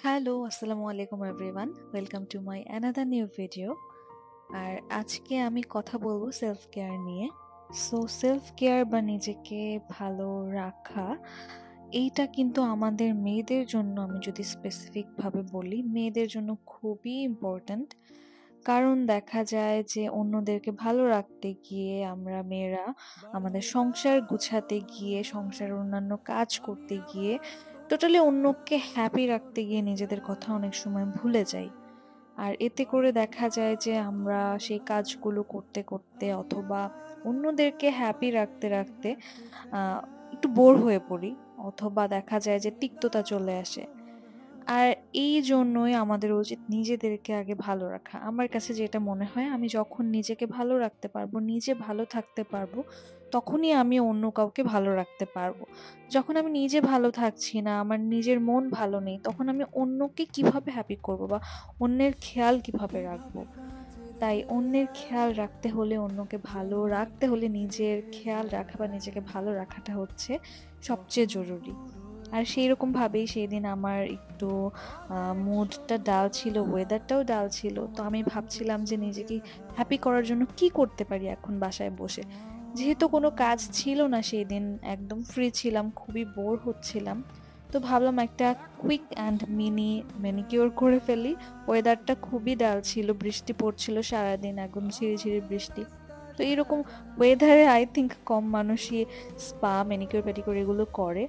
Hello, আসসালামু আলাইকুম everyone. Welcome to my another new video. আর আজকে আমি কথা বলবো সেলফ কেয়ার নিয়ে। সো সেলফ কেয়ার বা নিজেকে ভালো রাখা, এইটা কিন্তু আমাদের মেয়েদের জন্য, আমি যদি স্পেসিফিকভাবে বলি, মেয়েদের জন্য খুবই ইম্পর্ট্যান্ট। কারণ দেখা যায় যে অন্যদেরকে ভালো রাখতে গিয়ে আমরা মেয়েরা আমাদের সংসার গুছাতে গিয়ে, সংসারের অন্যান্য কাজ করতে গিয়ে, টোটালি অন্যকে হ্যাপি রাখতে গিয়ে নিজেদের কথা অনেক সময় ভুলে যাই। আর এতে করে দেখা যায় যে আমরা সেই কাজগুলো করতে করতে অথবা অন্যদেরকে হ্যাপি রাখতে রাখতে একটু বোর হয়ে পড়ি, অথবা দেখা যায় যে তিক্ততা চলে আসে। আর এই জন্যই আমাদের উচিত নিজেদেরকে আগে ভালো রাখা। আমার কাছে যেটা মনে হয়, আমি যখন নিজেকে ভালো রাখতে পারবো, নিজে ভালো থাকতে পারবো, তখনই আমি অন্য কাউকে ভালো রাখতে পারবো। যখন আমি নিজে ভালো থাকছি না, আমার নিজের মন ভালো নেই, তখন আমি অন্যকে কিভাবে হ্যাপি করব বা অন্যের খেয়াল কিভাবে রাখবো? তাই অন্যের খেয়াল রাখতে হলে, অন্যকে ভালো রাখতে হলে নিজের খেয়াল রাখা বা নিজেকে ভালো রাখাটা হচ্ছে সবচেয়ে জরুরি। আর সেইরকম ভাবেই সেদিন আমার একটু মুডটা ডাল ছিল, ওয়েদারটাও ডাল ছিল। তো আমি ভাবছিলাম যে নিজেকে হ্যাপি করার জন্য কি করতে পারি এখন বাসায় বসে। যেহেতু কোনো কাজ ছিল না সেই দিন, একদম ফ্রি ছিলাম, খুবই বোর হচ্ছিলাম। তো ভাবলাম একটা কুইক অ্যান্ড মিনি ম্যানিকিওর করে ফেলি। ওয়েদারটা খুবই ডাল ছিল, বৃষ্টি পড়ছিল সারাদিন, একদম ঝিরিঝিরি বৃষ্টি। তো এরকম ওয়েদারে আই থিঙ্ক কম মানুষই স্পা, ম্যানিকিওর, পেডিকিওর এগুলো করে।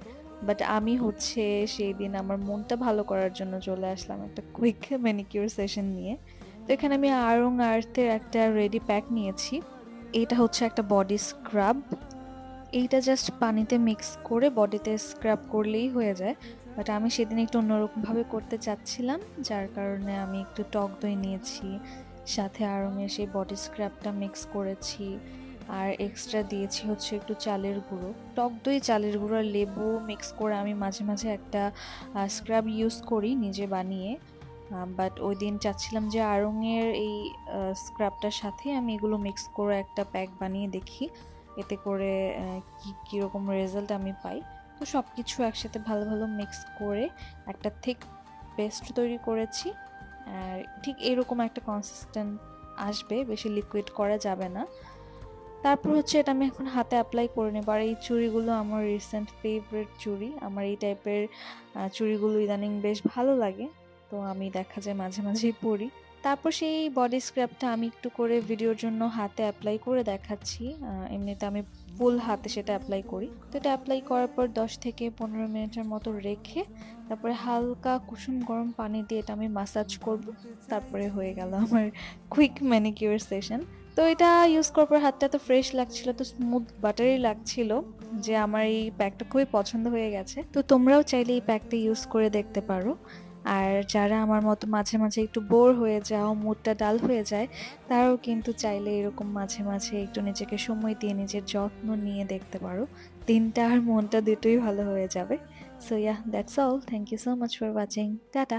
বাট আমি হচ্ছে সেই দিন আমার মনটা ভালো করার জন্য চলে আসলাম একটা কুইক ম্যানিকিউর সেশন নিয়ে। তো এখানে আমি আড়ং আর্থের একটা রেডি প্যাক নিয়েছি। এইটা হচ্ছে একটা বডি স্ক্রাব। এইটা জাস্ট পানিতে মিক্স করে বডিতে স্ক্রাব করলেই হয়ে যায়। বাট আমি সেদিন একটু অন্যরকমভাবে করতে চাচ্ছিলাম, যার কারণে আমি একটু টক দই নিয়েছি, সাথে আড়ংয়ের সেই বডি স্ক্রাবটা মিক্স করেছি। আর এক্সট্রা দিয়েছি হচ্ছে একটু চালের গুঁড়ো, টক দই, চালের গুঁড়ো আর লেবু মিক্স করে আমি মাঝে মাঝে একটা স্ক্রাব ইউজ করি নিজে বানিয়ে। বাট ওই দিন চাচ্ছিলাম যে আড়ংয়ের এই স্ক্রাবটার সাথে আমি এগুলো মিক্স করে একটা প্যাক বানিয়ে দেখি, এতে করে কীরকম রেজাল্ট আমি পাই। তো সব কিছু একসাথে ভালো ভালো মিক্স করে একটা থিক পেস্ট তৈরি করেছি। আর ঠিক এরকম একটা কনসিস্টেন্ট আসবে, বেশি লিকুইড করা যাবে না। তারপর হচ্ছে এটা আমি এখন হাতে অ্যাপ্লাই করে নেব। আর এই চুড়িগুলো আমার রিসেন্ট ফেভারিট চুড়ি, আমার এই টাইপের চুড়িগুলো ইদানিং বেশ ভালো লাগে। তো আমি দেখা যায় মাঝে মাঝেই পরি। তারপর সেই বডি স্ক্রাবটা আমি একটু করে ভিডিওর জন্য হাতে অ্যাপ্লাই করে দেখাচ্ছি। এমনিতে আমি ফুল হাতে সেটা অ্যাপ্লাই করি। তো এটা অ্যাপ্লাই করার পর 10 থেকে 15 মিনিটের মতো রেখে তারপরে হালকা কুসুম গরম পানি দিয়ে এটা আমি মাসাজ করব। তারপরে হয়ে গেল আমার কুইক ম্যানিকিউর সেশন। তো এটা ইউজ করার পর হাতটা তো ফ্রেশ লাগছিল, তো স্মুথ বাটারি লাগছিল, যে আমার এই প্যাকটা খুবই পছন্দ হয়ে গেছে। তো তোমরাও চাইলে এই প্যাকটা ইউজ করে দেখতে পারো। আর যারা আমার মতো মাঝে মাঝে একটু বোর হয়ে যাও, মুডটা ডাল হয়ে যায়, তারাও কিন্তু চাইলে এরকম মাঝে মাঝে একটু নিজেকে সময় দিয়ে নিজের যত্ন নিয়ে দেখতে পারো। দিনটা আর মনটা দুটোই ভালো হয়ে যাবে। So yeah, that's all. Thank you so much for watching. Tata.